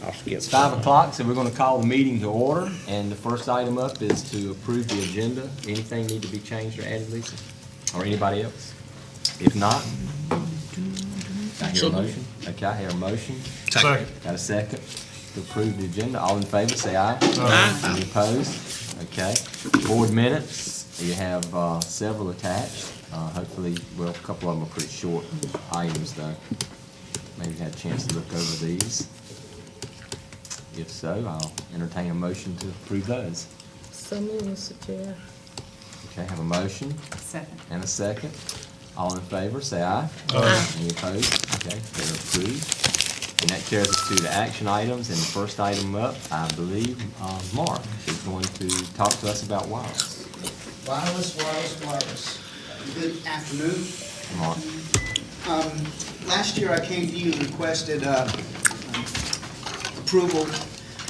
I'll skip. It's 5 o'clock, so we're going to call the meeting to order, and the first item up is to approve the agenda. Anything need to be changed or added, Lisa? Or anybody else? If not, I hear a motion. Okay, I hear a motion. Second. Got a second to approve the agenda. All in favor, say aye. Aye. Any opposed? Okay. Board minutes, you have several attached. Hopefully, well, a couple of them are pretty short items, though. Maybe you had a chance to look over these. If so, I'll entertain a motion to approve those. So moved, Mr. Chair. Okay, have a motion Second. and a second. All in favor, say aye. Aye. Any opposed? Okay, they're approved. And that carries us to the action items, and the first item up, I believe, Mark is going to talk to us about wireless. Wireless. Good afternoon. Mark. Last year I came to you and requested approval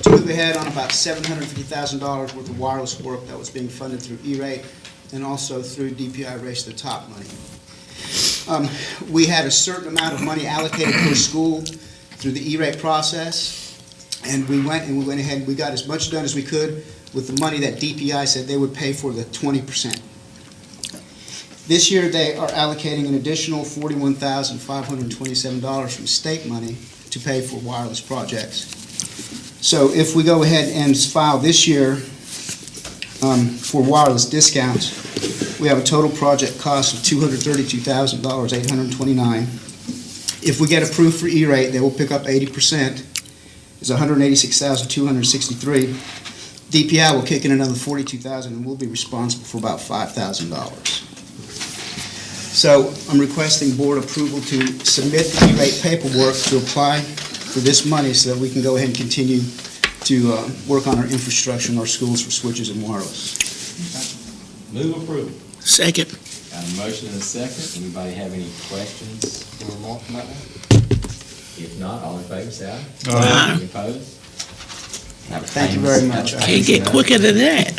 to move ahead on about $750,000 worth of wireless work that was being funded through E-rate and also through DPI Race to the Top money. We had a certain amount of money allocated per school through the E-rate process, and we went ahead and we got as much done as we could with the money that DPI said they would pay for the 20%. This year, they are allocating an additional $41,527 from state money to pay for wireless projects. So if we go ahead and file this year for wireless discounts, we have a total project cost of $232,829. If we get approved for E-rate, they will pick up 80%. It's $186,263. DPI will kick in another $42,000, and we'll be responsible for about $5,000. So I'm requesting board approval to submit the E-rate paperwork to apply for this money so that we can go ahead and continue to work on our infrastructure in our schools for switches and wireless. Move approval. Second. Got a motion and a second. Anybody have any questions or remarks about that? If not, all in favor, say aye. Aye. Any opposed? Thank you very much. Can't get quicker than that.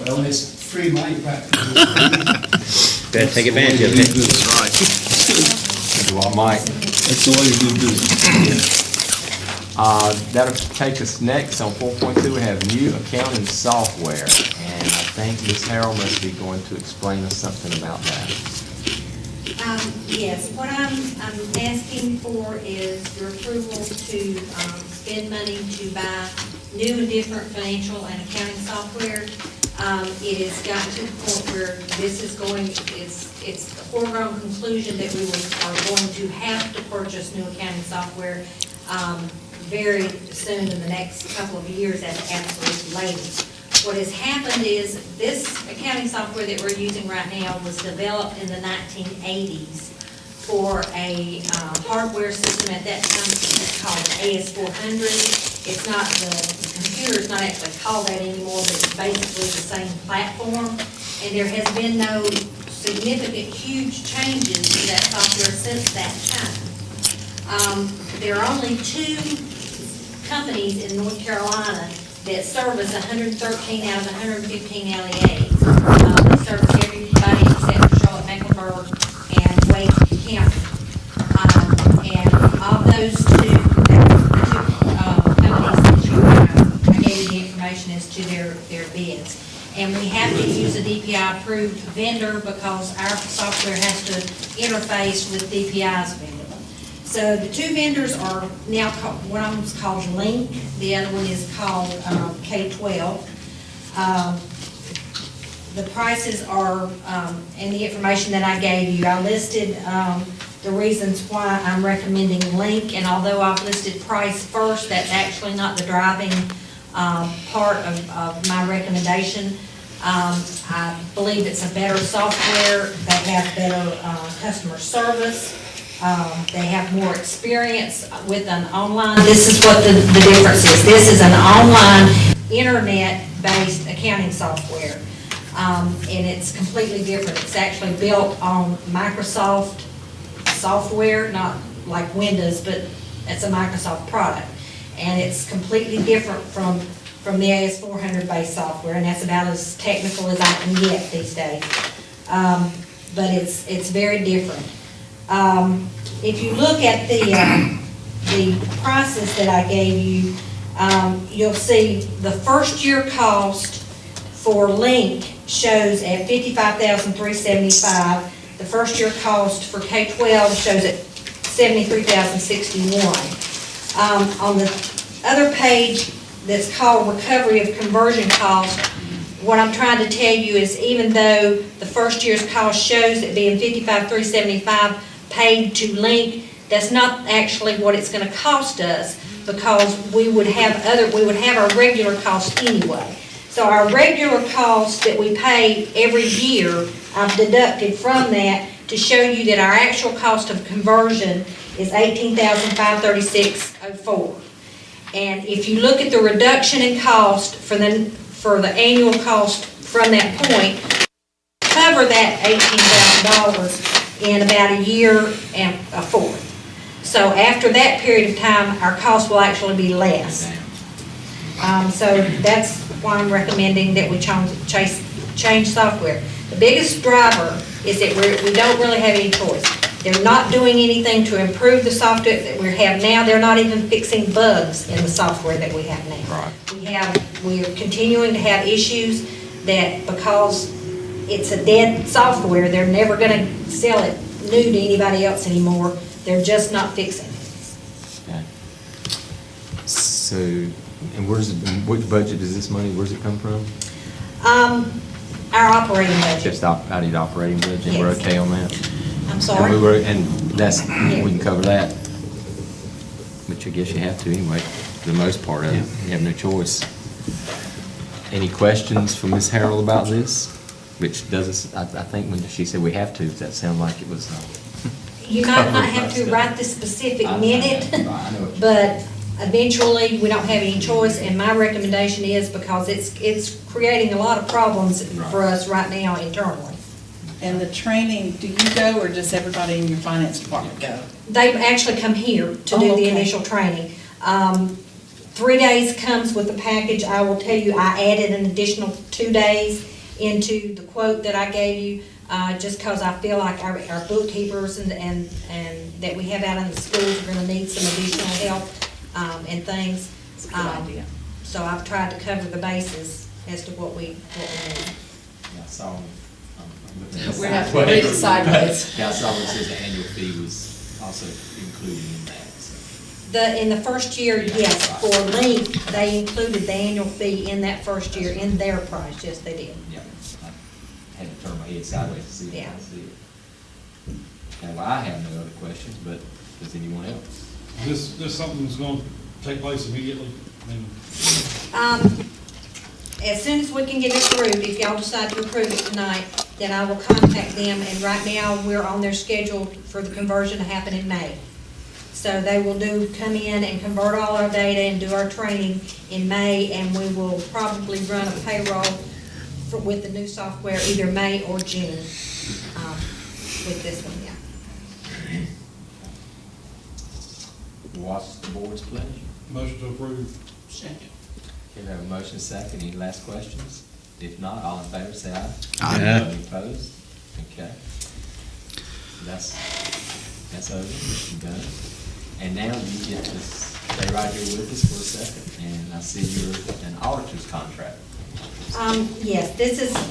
Well, it's free money practically. Better take advantage of it. Well, Mike. That's the way you do business. That'll take us next on 4.2. We have new accounting software, and I think Ms. Harrell must be going to explain us something about that. Yes, what I'm asking for is your approval to spend money to buy new and different financial and accounting software. It has gotten to the point where this is it's a foregone conclusion that we are going to have to purchase new accounting software very soon in the next couple of years at the absolute latest. What has happened is this accounting software that we're using right now was developed in the 1980s for a hardware system at that time. It's called AS400. It's not, the computer is not actually called that anymore, but it's basically the same platform. And there has been no significant, huge changes to that software since that time. There are only 2 companies in North Carolina that service 113 out of 115 LEAs. They service everybody except Charlotte Mecklenburg and Wade County. And of those 2 companies that I gave you the information as to their bids. And we have to use a DPI-approved vendor because our software has to interface with DPI's vendor. So the 2 vendors are now called, one of them is called Link, the other one is called K12. The prices are, and the information that I gave you, I listed the reasons why I'm recommending Link, and although I've listed price first, that's actually not the driving part of my recommendation. I believe it's a better software, they have better customer service. They have more experience with an online. This is what the difference is. This is an online, internet-based accounting software, and it's completely different. It's actually built on Microsoft software, not like Windows, but it's a Microsoft product, and it's completely different from the AS400 based software, and that's about as technical as I can get these days. But it's very different. If you look at the the prices that I gave you, you'll see the first year cost for Link shows at $55,375. The first year cost for K-12 shows at $73,061. On the other page that's called Recovery of Conversion Cost, what I'm trying to tell you is even though the first year's cost shows it being $55,375 paid to Link, that's not actually what it's going to cost us, because we would have our regular cost anyway. So our regular cost that we pay every year, I've deducted from that to show you that our actual cost of conversion is $18,536.04. And if you look at the reduction in cost for the annual cost from that point, cover that $18,000 in about a year and a fourth. So after that period of time, our cost will actually be less. So that's why I'm recommending that we change software. The biggest driver is that we don't really have any choice. They're not doing anything to improve the software that we have now. They're not even fixing bugs in the software that we have now. Right. We're continuing to have issues that because it's a dead software, they're never going to sell it new to anybody else anymore. They're just not fixing it. Okay. So, and which budget is this money, where's it come from? Our operating budget. Just out of the operating budget, and we're Yes. okay on that? I'm sorry? And that's, we can cover that, which I guess you have to anyway, for the most part of it. You have no choice. Any questions for Ms. Harrell about this? Which doesn't, I think when she said we have to, does that sound like it was? You might not have to write the specific minute, I know what you're but eventually, we don't have any choice, and my recommendation is because it's creating a lot of problems for us right now internally. And the training, do you go, or does everybody in your finance department go? They actually come here to do the okay. initial training. 3 days comes with the package. I will tell you, I added an additional 2 days into the quote that I gave you, just because I feel like our bookkeepers and that we have out in the schools are going to need some additional help and things. It's a good idea. So I've tried to cover the bases as to what we need. Yeah, I saw, We're gonna have to read it sideways. Yeah, I saw where it says the annual fee was also included in that, so. In the first year, yes, for Link, they included the annual fee in that first year in their price. Yes, they did. Yeah, I had to turn my head sideways to see if Yeah. I see it. Okay, well, I have no other questions, but does anyone else? This something that's gonna take place immediately? I mean, As soon as we can get it approved, if y'all decide to approve it tonight, then I will contact them, and right now, we're on their schedule for the conversion to happen in May. So they will come in and convert all our data and do our training in May, and we will probably run a payroll with the new software either May or June with this one, yeah. What's the board's pleasure? motion to approve. Second. Okay, we have a motion second. Any last questions? If not, all in favor, say aye. Aye. Any opposed? Okay. That's over, you're done. And now you get to stay right here with us for a second, and I see you're an auditor's contract. Yes,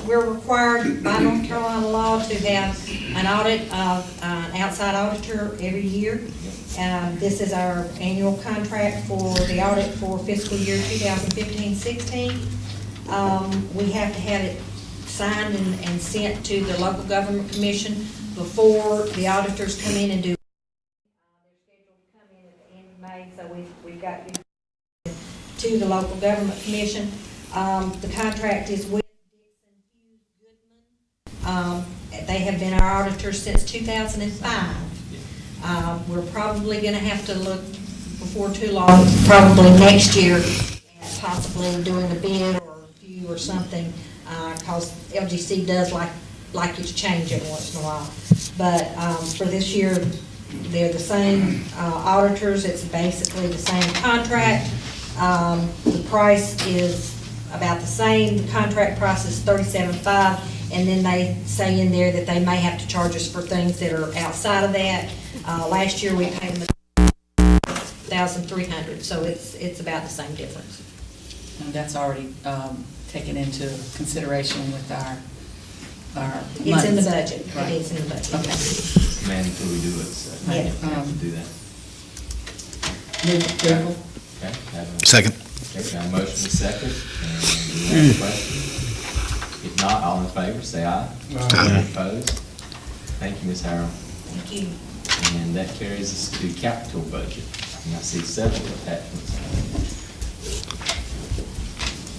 we're required by North Carolina law to have an audit of an outside auditor every year. This is our annual contract for the audit for fiscal year 2015-16. We have to have it signed and sent to the local government commission before the auditors come in and do. They're scheduled to come in at the end of May, so we've got to the local government commission. The contract is with Dixon Hughes Goodman. They have been our auditors since 2005. We're probably going to have to look before too long, probably next year, at possibly doing a bid or a few or something, because LGC does like you to change it once in a while. But for this year, they're the same auditors. It's basically the same contract. The price is about the same. The contract price is $37.5, and then they say in there that they may have to charge us for things that are outside of that. Last year we paid them $1,300, so it's about the same difference. And that's already taken into consideration with our It's in the monies. budget. Right. It is in the budget. Okay. It's mandatory we do it, so Yeah. we have to do that. Move approval. Okay, have a- Second. Okay, got a motion and a second, and do you have a question? If not, all in favor, say aye. Any opposed? Thank you, Ms. Harrell. Thank you. And that carries us to capital budget. And I see several attachments.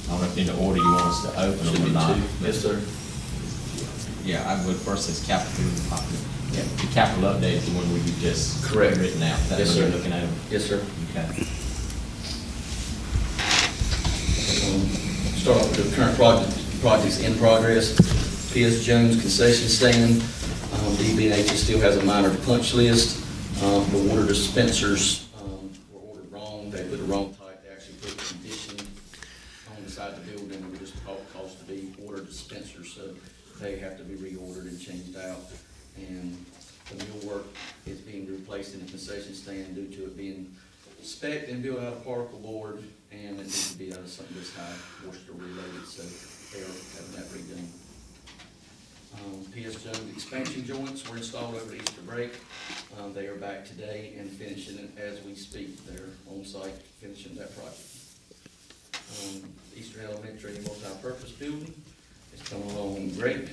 I don't know if in the order you want us to open them or not. Yes, sir. Yeah, I would first says capital. Yeah, the capital update is the one where you just Correct. written out. That's Yes, what you're sir. looking at. Yes, sir. Okay. Start off with the current projects in progress. P.S. Jones concession stand. DB&H still has a minor punch list. The water dispensers were ordered wrong. They put the wrong type. They actually put condition on the side of the building. They were just caused to be water dispensers, so they have to be reordered and changed out. And the millwork is being replaced in the concession stand due to it being spec'd and built out of particle board, and it needs to be out of something this high, Worcester related, so they are having that redone. P.S. Jones expansion joints were installed over Easter break. They are back today and finishing it as we speak. They're on site finishing that project. Eastern Elementary multi-purpose building is coming along great.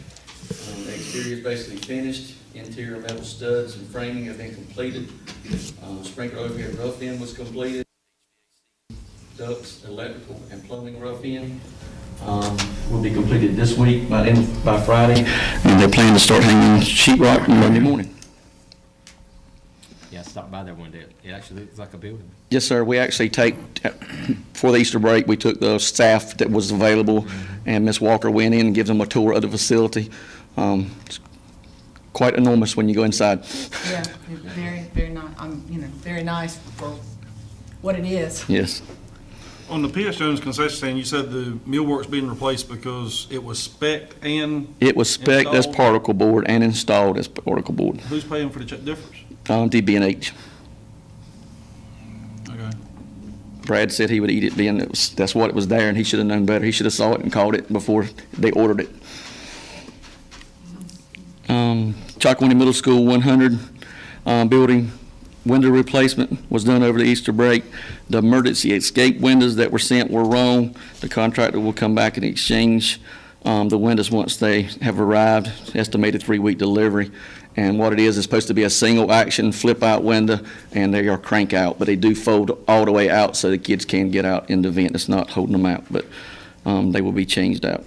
The exterior is basically finished. Interior metal studs and framing have been completed. Sprinkler overhead rough end was completed. Ducts, electrical, and plumbing rough end will be completed this week by Friday. And they plan to start hanging sheetrock Monday morning. Yeah, I stopped by there one day. It actually looks like a building. Yes, sir. We actually for the Easter break, we took the staff that was available, and Ms. Walker went in and gave them a tour of the facility. It's quite enormous when you go inside. Yeah, very, very nice, very nice for what it is. Yes. On the P.S. Jones concession stand, you said the millwork's being replaced because it was spec'd and It was spec'd as installed? particle board and installed as particle board. Who's paying for the difference? DB&H. Okay. Brad said he would eat it being that's what it was there, and he should have known better. He should have saw it and called it before they ordered it. Chocowinity Middle School 100 building window replacement was done over the Easter break. The emergency escape windows that were sent were wrong. The contractor will come back and exchange the windows once they have arrived. Estimated 3-week delivery. And what it is supposed to be a single action flip out window, and they are crank out, but they do fold all the way out so the kids can get out in the event it's not holding them out, but they will be changed out.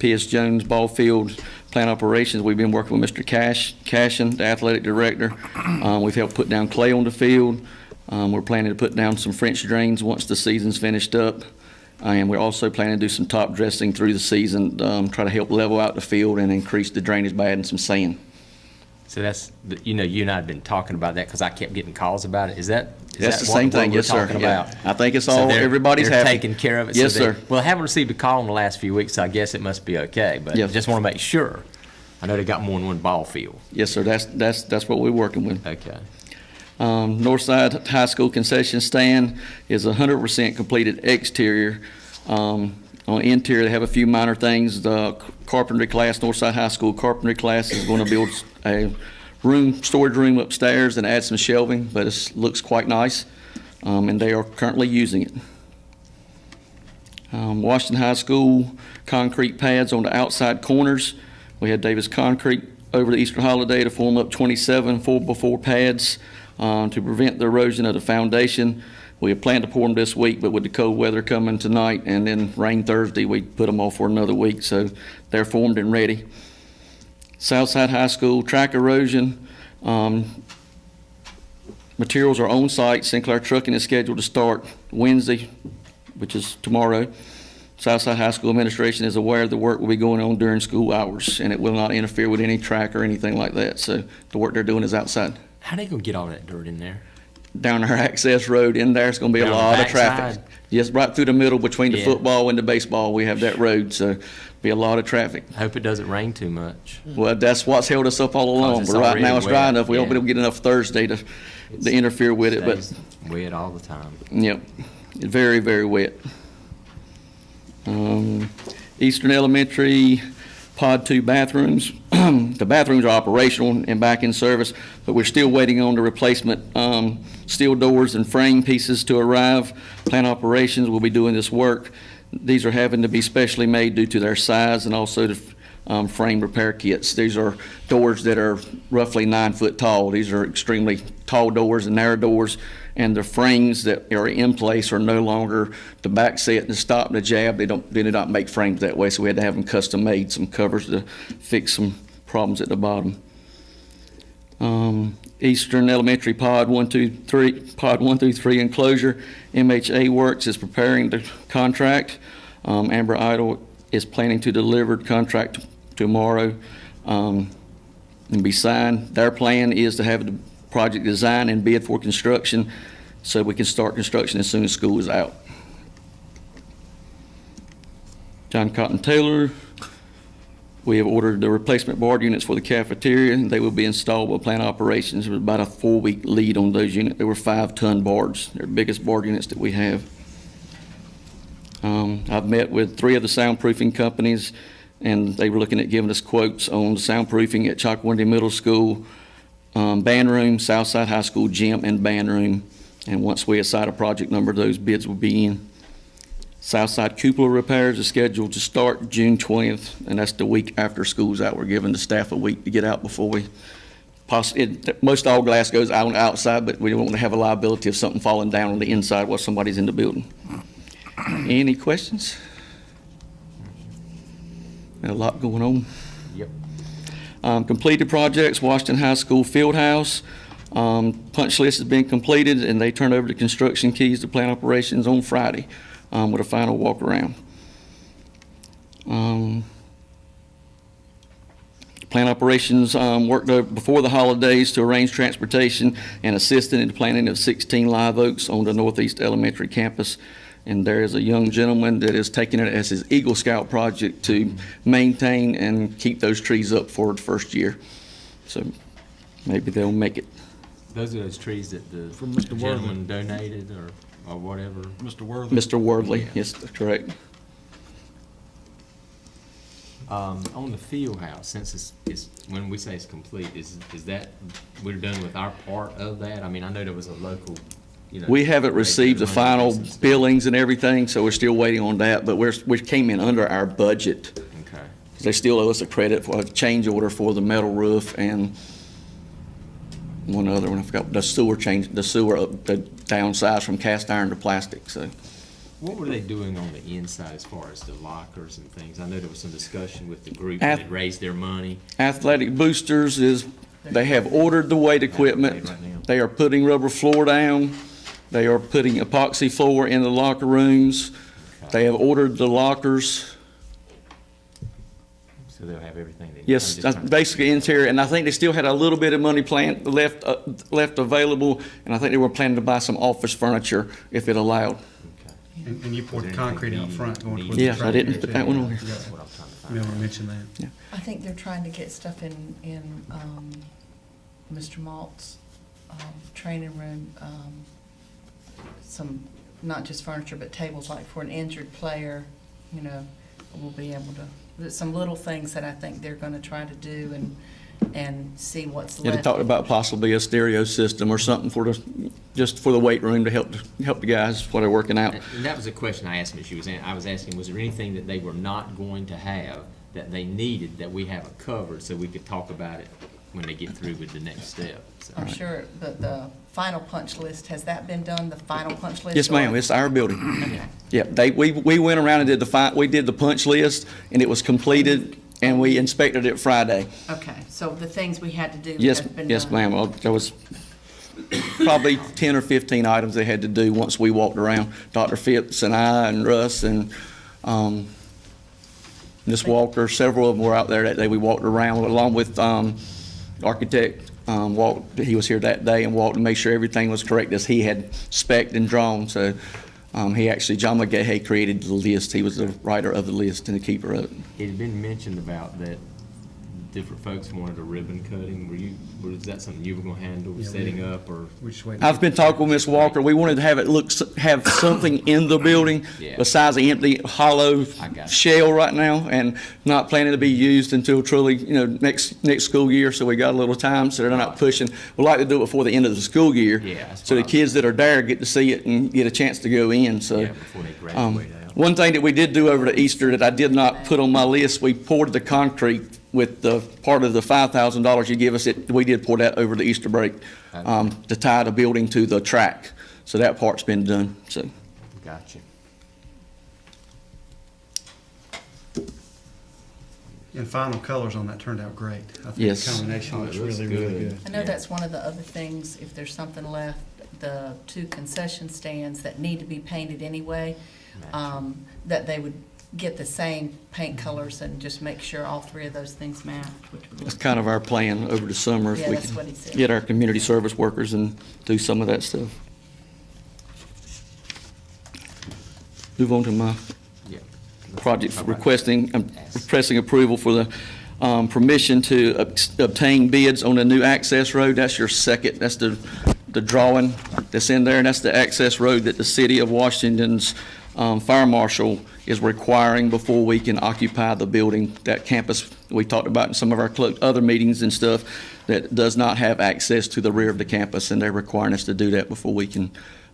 P.S. Jones Ball Field Plant Operations, we've been working with Mr. Cashin, the athletic director. We've helped put down clay on the field. We're planning to put down some French drains once the season's finished up. And we're also planning to do some top dressing through the season, try to help level out the field and increase the drainage by adding some sand. So that's, you and I have been talking about that because I kept getting calls about it. Is that That's the what same thing, we're yes, sir. talking Yeah. about? I think it's So all, they're- everybody's they're happy. taking care of it? Yes, So they- sir. Well, I haven't received a call in the last few weeks, so I guess it must be okay, but Yes. just want to make sure. I know they got more than one ball field. Yes, sir, that's what we're working with. Okay. Northside High School concession stand is 100% completed exterior. On interior, they have a few minor things. The carpentry class, Northside High School carpentry class is going to build a storage room upstairs and add some shelving, but it looks quite nice, and they are currently using it. Washington High School concrete pads on the outside corners. We had Davis Concrete over the Easter holiday to form up 27 4x4 pads to prevent the erosion of the foundation. We had planned to pour them this week, but with the cold weather coming tonight and then rain Thursday, we put them off for another week, so they're formed and ready. Southside High School track erosion. Materials are on site. Sinclair Trucking is scheduled to start Wednesday, which is tomorrow. Southside High School administration is aware the work will be going on during school hours, and it will not interfere with any track or anything like that, so the work they're doing is outside. How are they going to get all that dirt in there? down our access road in there, it's gonna be a Down the lot of backside? traffic. Yes, right through the middle between the Yeah. football and the baseball, we have that road, so be a lot of traffic. Hope it doesn't rain too much. Well, that's what's held us up all along, it's but right now already it's dry wet, enough, we hope yeah. it'll get enough Thursday to interfere with it, but, Stays wet all the time. yep, very, very wet. Eastern Elementary Pod 2 bathrooms. The bathrooms are operational and back in service, but we're still waiting on the replacement steel doors and frame pieces to arrive. Plant operations will be doing this work. These are having to be specially made due to their size and also the frame repair kits. These are doors that are roughly 9 foot tall. These are extremely tall doors and narrow doors, and the frames that are in place are no longer the back set and the stop and the jab. They do not make frames that way, so we had to have them custom made, some covers to fix some problems at the bottom. Eastern Elementary Pod 1 through 3 enclosure. MHA Works is preparing the contract. Amber Idle is planning to deliver the contract tomorrow and be signed. Their plan is to have the project design and bid for construction so we can start construction as soon as school is out. John Cotton Taylor, we have ordered the replacement board units for the cafeteria. They will be installed by plant operations. There was about a 4-week lead on those units. They were 5-ton boards. They're the biggest board units that we have. I've met with 3 of the soundproofing companies, and they were looking at giving us quotes on soundproofing at Chocowindy Middle School, band room, Southside High School gym, and band room. And once we assign a project number, those bids will be in. Southside cupola repairs is scheduled to start June 20th, and that's the week after school's out. We're giving the staff a week to get out before we most all glass goes out on the outside, but we don't want to have a liability of something falling down on the inside while somebody's in the building. Any questions? A lot going on. Yep. Completed projects, Washington High School Field House. Punch list has been completed, and they turned over the construction keys to plant operations on Friday with a final walk around. Plant operations worked before the holidays to arrange transportation and assisted in the planting of 16 live oaks on the Northeast Elementary campus. And there is a young gentleman that is taking it as his Eagle Scout project to maintain and keep those trees up for the first year. So maybe they'll make it. Those are those trees that the From Mr. gentleman donated or whatever. Mr. Worthy. Mr. Wordley, yes, that's correct. On the field house, since it's when we say it's complete, is that we're done with our part of that? I mean, I know there was a local, you know. We haven't received the money final and stuff. billings and everything, so we're still waiting on that, but we came in under our budget. Okay. They still owe us a credit for a change order for the metal roof and one other one, I forgot, the sewer, the downsize from cast iron to plastic, so. What were they doing on the inside as far as the lockers and things? I know there was some discussion with the group that had raised their money. Athletic Boosters they have ordered the weight equipment. Right now. They are putting rubber floor down. They are putting epoxy floor in the locker rooms. They have ordered the lockers. So they'll have everything they need. Yes, I'm just that's trying to- basically interior, and I think they still had a little bit of money left available, and I think they were planning to buy some office furniture if it allowed. Okay. And you poured Was the there concrete anything out front going needed? towards the Yes, I track didn't area, put too. that one on here. Yeah. That's what I'm trying to find You out. want to mention that? I think they're trying to get stuff in Mr. Malt's training room, some, not just furniture, but tables, like for an injured player, you know, we'll be able to, there's some little things that I think they're gonna try to do and see what's Yeah, left. they talked about possibly a stereo system or something just for the weight room to help the guys while they're working out. And that was a question I asked when I was asking, was there anything that they were not going to have that they needed that we haven't covered so we could talk about it when they get through with the next step? So- I'm sure, but the final punch list, has that been done, the final punch list? Yes, ma'am, or- it's our building. Okay. Yeah, we went around and did the punch list, and it was completed, and we inspected it Friday. Okay, so the things we had to do Yes, have been done? yes, ma'am. Well, there was probably 10 or 15 items they had to do once we walked around. Dr. Phipps and I and Russ and Ms. Walker, several of them were out there that day. We walked around along with architect, walked, he was here that day and walked to make sure everything was correct as he had spec'd and drawn. So he actually, John McGahey created the list. He was the writer of the list and the keeper of it. It had been mentioned about that different folks wanted a ribbon cutting. Was that something you were gonna handle, Yeah, setting up, or? We're just waiting. I've been talking with Ms. Walker. We wanted to have it have something in the building Yeah. besides the empty, hollow I got it. shell right now, and not planning to be used until truly, next school year. So we got a little time, so they're not pushing. We'd like to do it before the end of the school year. Yeah, that's So what the I- kids that are there get to see it and get a chance to go in, so. Yeah, before they graduate out. One thing that we did do over the Easter that I did not put on my list, we poured the concrete with the part of the $5,000 you give us. We did pour that over the Easter break to tie the building to the track. So that part's been done, so. Gotcha. And final colors on that turned out great. I think Yes. the combination Oh, it looks looks really, really good. good. I know Yeah. that's one of the other things, if there's something left, the 2 concession stands that need to be painted anyway, that they would get the same paint colors and just make sure all 3 of those things match, which would That's look. kind of our plan over the summer. if Yeah, we that's can what he said. Get our community service workers and do some of that stuff. Move on to my Yeah. project requesting approval for the permission to obtain bids on the new access road. That's your second, that's the drawing that's in there, and that's the access road that the city of Washington's fire marshal is requiring before we can occupy the building. That campus we talked about in some of our other meetings and stuff that does not have access to the rear of the campus, and they're requiring us to do that before we can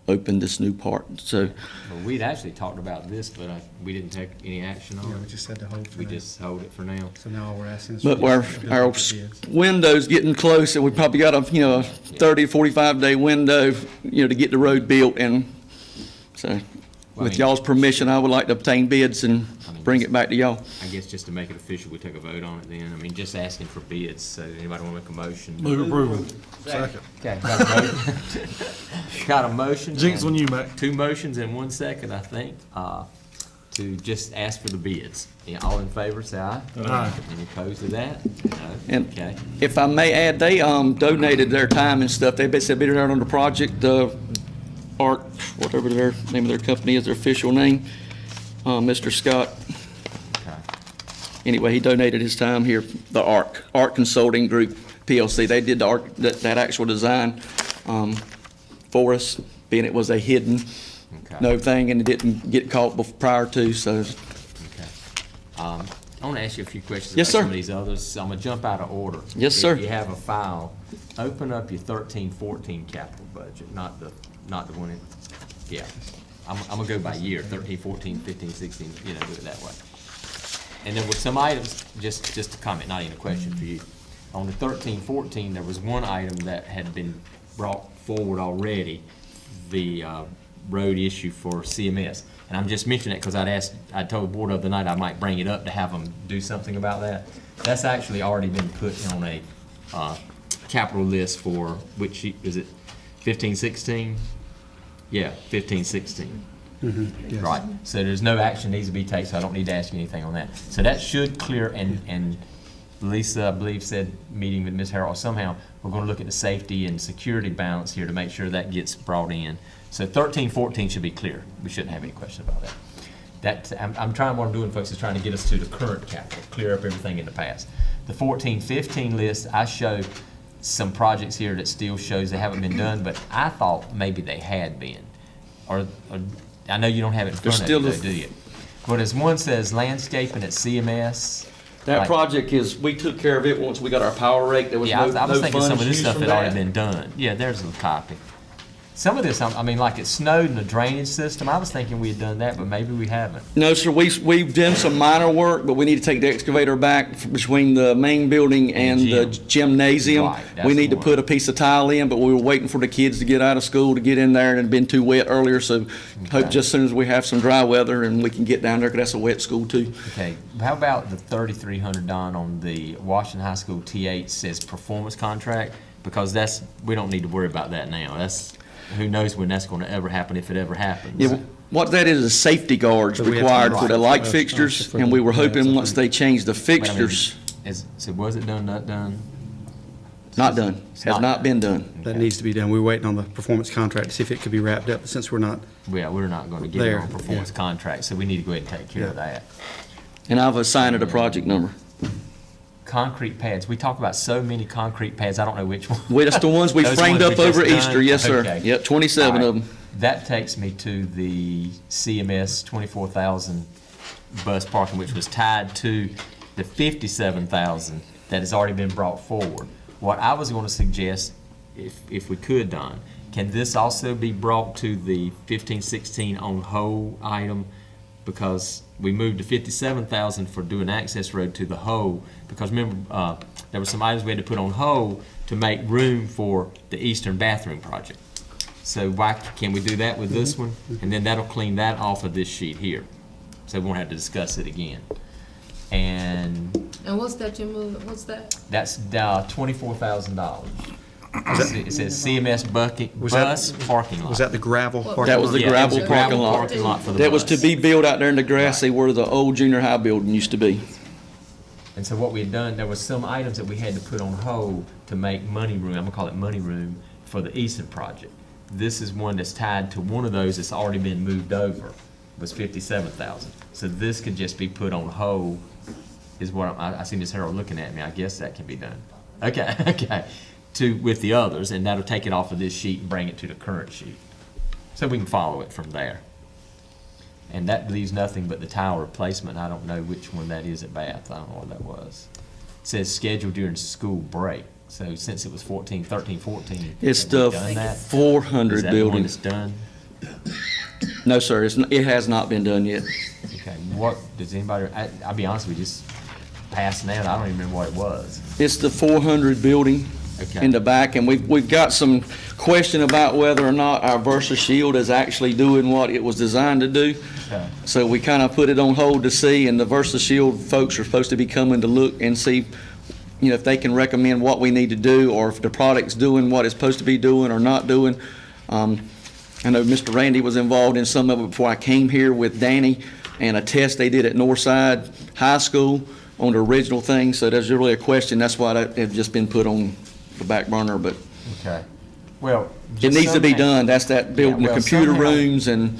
open this new part. So Well, we'd actually talked about this, but we didn't take any action Yeah, on we it. just had to hold for We now. just hold it for now. So now all we're asking is. But for our bids. window's getting close, and we probably got a 30, 45-day window, to get the road built, and so with y'all's permission, I would like to obtain bids and bring it back to y'all. I guess just to make it official, we took a vote on it then. I mean, just asking for bids, so anybody want to make a motion? Move approval. Second. Okay, got a motion. Got a motion. Jinx and on you, Mac. 2 motions in 1 second, I think, to just ask for the bids. Yeah, all in favor, say aye. Aye. Any opposed to that? No. And Okay. if I may add, they donated their time and stuff. They said been there on the project, Art, whatever their name of their company is, their official name, Mr. Scott. Okay. Anyway, he donated his time here, the Art Consulting Group PLC. They did the art, that actual design for us, being it was a hidden Okay. thing, and it didn't get caught prior to, so. Okay. I want to ask you a few questions Yes, about sir. some of these others. I'm going to jump out of order. Yes, sir. If you have a file, open up your 13-14 capital budget, not the one in, yeah. I'm going to go by year, 13, 14, 15, 16, do it that way. And there were some items, just a comment, not even a question for you. On the 13-14, there was one item that had been brought forward already, the road issue for CMS. And I'm just mentioning it because I told the board the other night I might bring it up to have them do something about that. That's actually already been put on a capital list for, which, is it 15-16? Yeah, 15-16. Yes. Right, so there's no action needs to be taken, so I don't need to ask you anything on that. So that should clear, and Lisa, I believe, said, meeting with Ms. Harrell, somehow, we're gonna look at the safety and security balance here to make sure that gets brought in. So 13-14 should be clear. We shouldn't have any question about that. What I'm doing, folks, is trying to get us to the current capital, clear up everything in the past. The 14-15 list, I show some projects here that still shows they haven't been done, but I thought maybe they had been. Or I know you don't have it in front of you, though, do you? But as one says, landscaping at CMS. That like- project we took care of it once we got our power rate. There was Yeah, no I was no thinking some funds of this used stuff from had already that. been done. Yeah, there's a copy. Some of this, I mean, like it snowed in the drainage system. I was thinking we had done that, but maybe we haven't. No, sir, we've done some minor work, but we need to take the excavator back between the main building and the gym. gymnasium. Right, that's We need to the put one. a piece of tile in, but we were waiting for the kids to get out of school to get in there, and it had been too wet earlier, so hope just as soon as we have some dry weather and we can get down there, because that's a wet school too. Okay, how about the 3,300, Don, on the Washington High School T8 says performance contract? Because we don't need to worry about that now. Who knows when that's gonna ever happen, if it ever happens. Yeah, what that is safety guards So we have to- required for the light Right. fixtures, For and we the- were yeah, hoping that's once they changed the But I mean, fixtures. So was it done, not done? Not done. It's Has not been done. That needs to be done. We're waiting on the performance contract to see if it could be wrapped up, but since we're not, Yeah, we're not gonna get it There, on performance yeah. contract, so we need to go ahead and take care of Yeah. that. And I've assigned it a project number. Concrete pads, we talk about so many concrete pads, I don't know which one. Well, that's the ones we Those framed ones up we over just Easter, done? yes, sir. Okay. Yep, 27 All of right. them. That takes me to the CMS 24,000 bus parking, which was tied to the 57,000 that has already been brought forward. What I was gonna suggest, if we could, Don, can this also be brought to the 15-16 on hold item? Because we moved to 57,000 for doing access road to the hold, because remember, there were some items we had to put on hold to make room for the eastern bathroom project. So why, can we do that with this one? And then that'll clean that off of this sheet here. So we won't have to discuss it again. And And what's that you moving, what's that? that's $24,000. It says CMS bucket, Was that- bus parking lot. was that the gravel parking That was the lot? Yeah, it gravel was a parking lot. parking lot for the That was bus. to be built out there in the grassy where the old junior high building used to be. And so what we had done, there was some items that we had to put on hold to make money room, I'm gonna call it money room, for the Easton project. This is one that's tied to one of those that's already been moved over, was 57,000. So this could just be put on hold, is what I see Ms. Harrell looking at me, I guess that can be done. Okay, okay, with the others, and that'll take it off of this sheet and bring it to the current sheet. So we can follow it from there. And that leaves nothing but the tile replacement. I don't know which one that is at Bath. I don't know what that was. It says scheduled during school break. So since it was 13, 14. It's have we the done that? 400 Is that the one building. that's done? No, sir, it has not been done yet. Okay, what, does anybody, I'll be honest with you, just passing out, I don't even remember what it was. It's the 400 building Okay. in the back, and we've got some question about whether or not our Versa Shield is actually doing what it was designed to do. Okay. So we kind of put it on hold to see, and the Versa Shield folks are supposed to be coming to look and see, you know, if they can recommend what we need to do, or if the product's doing what it's supposed to be doing or not doing. I know Mr. Randy was involved in some of it before I came here with Danny, and a test they did at Northside High School on the original thing, so there's really a question, that's why that had just been put on the back burner, but Okay. Well. it just needs to be somehow- done, that's that building, the well, computer somehow- rooms and,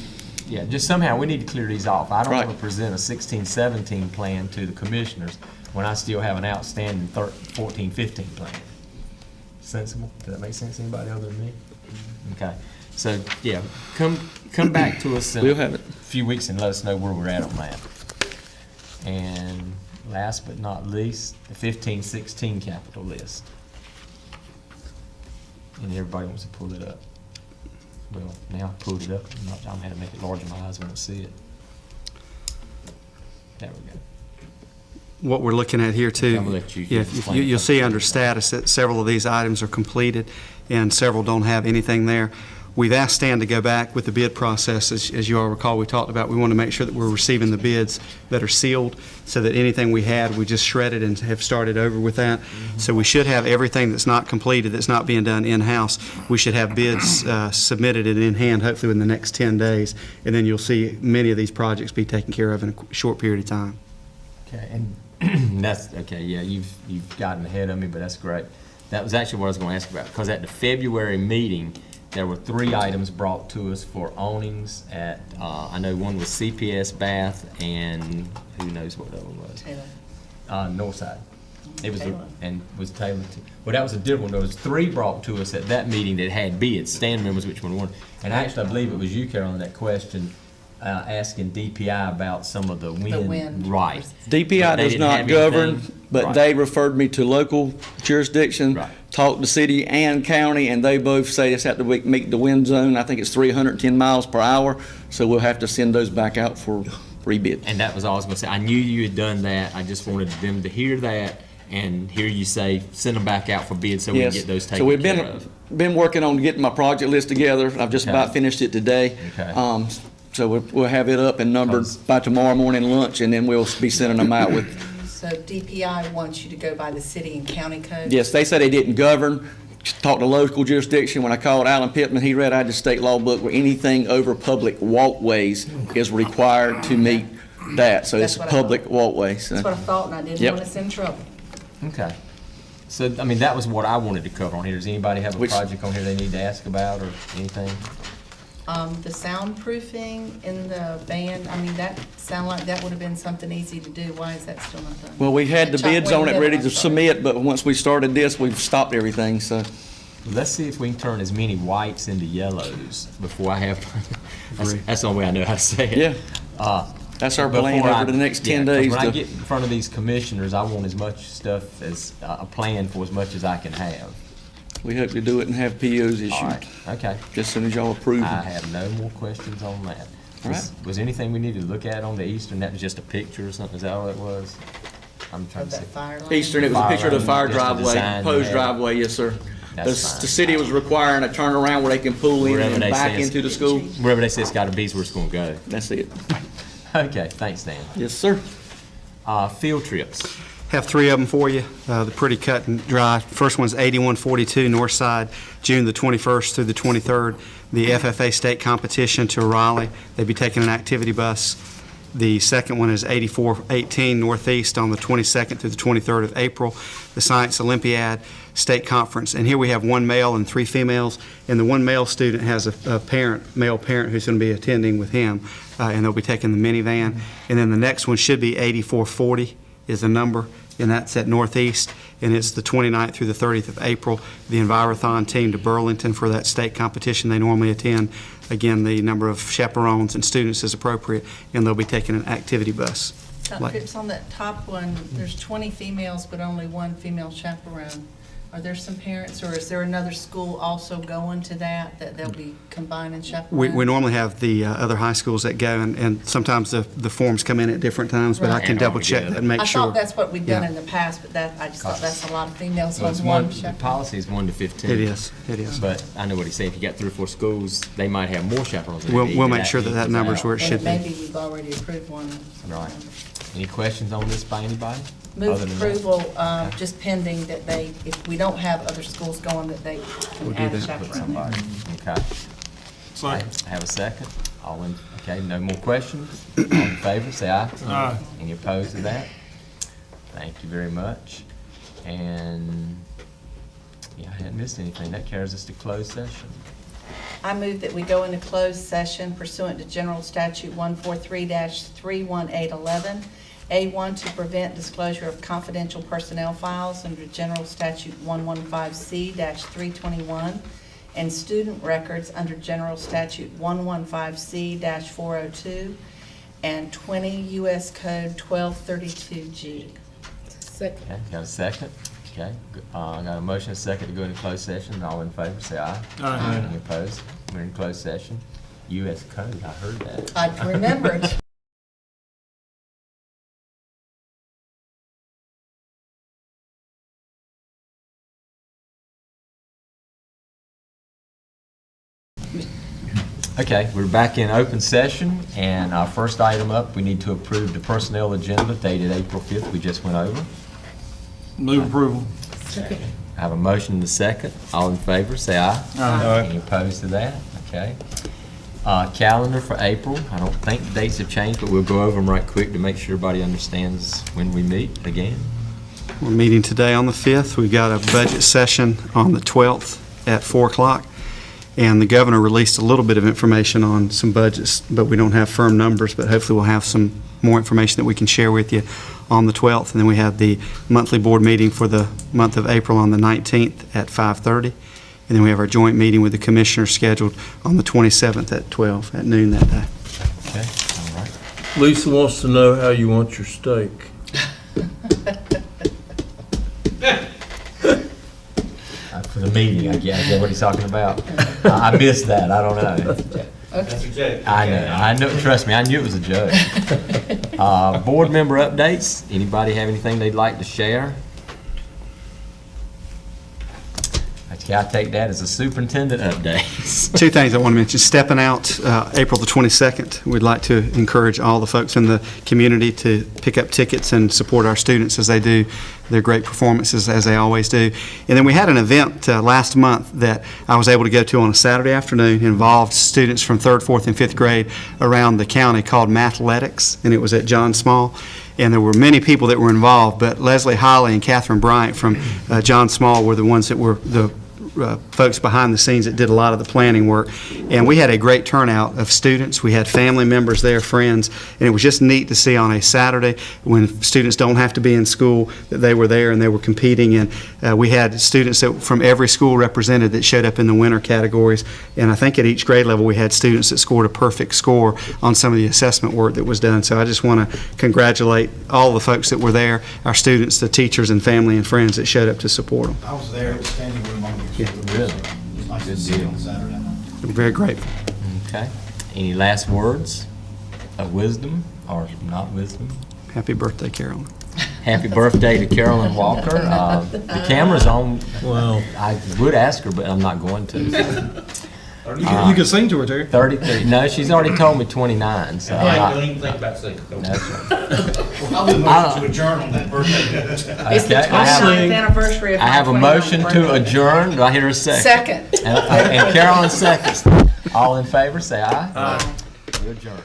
Yeah, just somehow, we need to clear these off. I don't Right. want to present a 16-17 plan to the commissioners when I still have an outstanding 14-15 plan. Sensible? Does that make sense to anybody other than me? Okay, so, yeah, come back to us in We'll have it. a few weeks and let us know where we're at on that. And last but not least, the 15-16 capital list. And everybody wants to pull it up. Well, now I pulled it up, I'm gonna have to make it larger, my eyes won't see it. There we go. What we're looking at here too. I'm gonna let you Yeah, explain. you'll see under status that several of these items are completed and several don't have anything there. We've asked Stan to go back with the bid process. As you all recall, we talked about, we want to make sure that we're receiving the bids that are sealed, so that anything we had, we just shredded and have started over with that. So we should have everything that's not completed, that's not being done in-house. We should have bids submitted and in hand, hopefully within the next 10 days. And then you'll see many of these projects be taken care of in a short period of time. Okay, and that's, okay, yeah, you've gotten ahead of me, but that's great. That was actually what I was gonna ask about, because at the February meeting, there were 3 items brought to us for awnings at, I know one was CPS Bath, and who knows what the other one was? Taylor. Northside. It was, Taylor. and was Taylor too. Well, that was a different one. There was 3 brought to us at that meeting that had bids. Stan remembers which one won. And actually, I believe it was you, Carolyn, that question, asking DPI about some of the wind. wind. Right. DPI But they does didn't not have govern, anything. but Right. they referred me to local jurisdiction, Right. talked to city and county, and they both say it's have to meet the wind zone. I think it's 310 miles per hour, so we'll have to send those back out for rebid. And that was all I was gonna say. I knew you had done that. I just wanted them to hear that and hear you say, send them back out for bid so we can Yes. get those So taken we've care of. been working on getting my project list together. I've just Okay. about finished it today. Okay. So we'll have it up and numbered by tomorrow morning lunch, and then we'll be sending them out with, So DPI wants you to go by the city and county code? yes, they said they didn't govern. Talked to local jurisdiction. When I called Alan Pittman, he read out the state law book where anything over public walkways is required to meet that. So it's That's what I public thought. walkways. That's what I thought, and I didn't Yep. want us in trouble. Okay. So, I mean, that was what I wanted to cover on here. Does anybody have a Which- project on here they need to ask about or anything? The soundproofing in the band, I mean, that sounded like that would have been something easy to do. Why is that still not done? Well, we had the Chuck, bids wait a on it minute, ready I'm to sorry. submit, but once we started this, we've stopped everything, so. Let's see if we can turn as many whites into yellows before I have, that's the only way I know how to say it. Yeah. Uh, That's our plan before over the next 10 yeah, 'cause days when I to- get in front of these commissioners, I want as much stuff as, a plan for as much as I can have. We hope to do it and have POs All issued, right, okay. just as soon as y'all approve I them. have no more questions on that. All right. Was there anything we needed to look at on the eastern? That was just a picture or something? Is that all it was? I'm trying Of to see. that fire line? Eastern, it was a picture of the fire Just the driveway, design you proposed had. driveway, yes, sir. That's The fine. city was requiring a turnaround where they can pull in Wherever and they back say it's- into the school. Wherever they say it's gotta be is where it's gonna go. That's it. Okay, thanks, Dan. Yes, sir. Field trips. Have three of them for you. They're pretty cut and dry. First one's 8142 North Side, June the 21st through the 23rd. The FFA state competition to Raleigh. They'll be taking an activity bus. The second one is 8418 Northeast on the 22nd through the 23rd of April. The Science Olympiad State Conference. And here we have one male and three females. And the one male student has a parent, male parent, who's going to be attending with him. And they'll be taking the minivan. And then the next one should be 8440 is the number, and that's at Northeast, and it's the 29th through the 30th of April. The Envirothon team to Burlington for that state competition they normally attend. Again, the number of chaperones and students is appropriate, and they'll be taking an activity bus. Dr. Cripps, on that top one, there's 20 females, but only one female chaperone. Are there some parents, or is there another school also going to that they'll be combining chaperones? We normally have the other high schools that go, and sometimes the forms come in at different times, but I Right. can double check that and make I sure. thought that's what we'd done Yeah. in the past, but I just thought that's a lot of females So it's on one one, the chaperone. policy is 1 to 15. It is. But I know what he's saying. If you got 3 or 4 schools, they might have more chaperones than We'll they we'll need. make sure that number's evens where it out. should And be. maybe we've already approved one. Right. Any questions on this by anybody? Move Other than that? approval, just pending that they, if we don't have other schools going, that they can add a Put chaperone. somebody. Okay. I Second. have a second. All in, okay, no more questions? All in favor, say aye. Aye. Any opposed to that? Thank you very much. And, yeah, I hadn't missed anything. That carries us to closed session. I move that we go into closed session pursuant to General Statute 143-31811, A1 to prevent disclosure of confidential personnel files under General Statute 115C-321, and student records under General Statute 115C-402, and 20 U.S. Code 1232G. Second. Okay, got a second? Okay, got a motion, a second to go into closed session. All in favor, say aye. Aye. Any opposed? We're in closed session. U.S. Code, I heard that. I remembered. Okay, we're back in open session, and our first item up, we need to approve the personnel agenda dated April 5th, we just went over. Move approval. Second. I have a motion and a second. All in favor, say aye. Aye. Any opposed to that? Okay. Calendar for April, I don't think the dates have changed, but we'll go over them right quick to make sure everybody understands when we meet again. We're meeting today on the 5th. We've got a budget session on the 12th at 4 o'clock. And the governor released a little bit of information on some budgets, but we don't have firm numbers, but hopefully we'll have some more information that we can share with you on the 12th. And then we have the monthly board meeting for the month of April on the 19th at 5:30. And then we have our joint meeting with the commissioners scheduled on the 27th at 12, at noon that day. Okay, all right. Lisa wants to know how you want your steak. For the meeting, I guess, is that what he's talking about? I missed that, I don't know. I know, trust me, I knew it was a joke. Board member updates, anybody have anything they'd like to share? Okay, I take that as a superintendent update. Two things I want to mention. Stepping out, April the 22nd, we'd like to encourage all the folks in the community to pick up tickets and support our students as they do their great performances, as they always do. And then we had an event last month that I was able to go to on a Saturday afternoon. It involved students from 3rd, 4th, and 5th grade around the county called Mathletics, and it was at John Small. and there were many people that were involved, but Leslie Holly and Catherine Bryant from John Small were the ones that were the folks behind the scenes that did a lot of the planning work. And we had a great turnout of students. We had family members there, friends, and it was just neat to see on a Saturday when students don't have to be in school that they were there and they were competing. And we had students that, from every school represented, that showed up in the winter categories. And I think at each grade level we had students that scored a perfect score on some of the assessment work that was done. So I just want to congratulate all the folks that were there, our students, the teachers and family and friends that showed up to support them. I was there, it was standing room only. Yeah. Really? It was nice Good to see deal. on Saturday. We're very grateful. Okay. Any last words of wisdom or not wisdom? Happy birthday, Carolyn. Happy birthday to Carolyn Walker. The camera's on. Wow. I would ask her, but I'm not going to. You can sing to her, Terry. 33. No, she's already told me 29. So I'm not- Don't even think about saying. that's right. I'll do a motion to adjourn on that birthday. It's the Okay, I have- 29th anniversary of I my have a 29th motion to birthday. adjourn. Do I hear a second? Second. And Carolyn seconds. All in favor, say aye. Aye. We adjourn.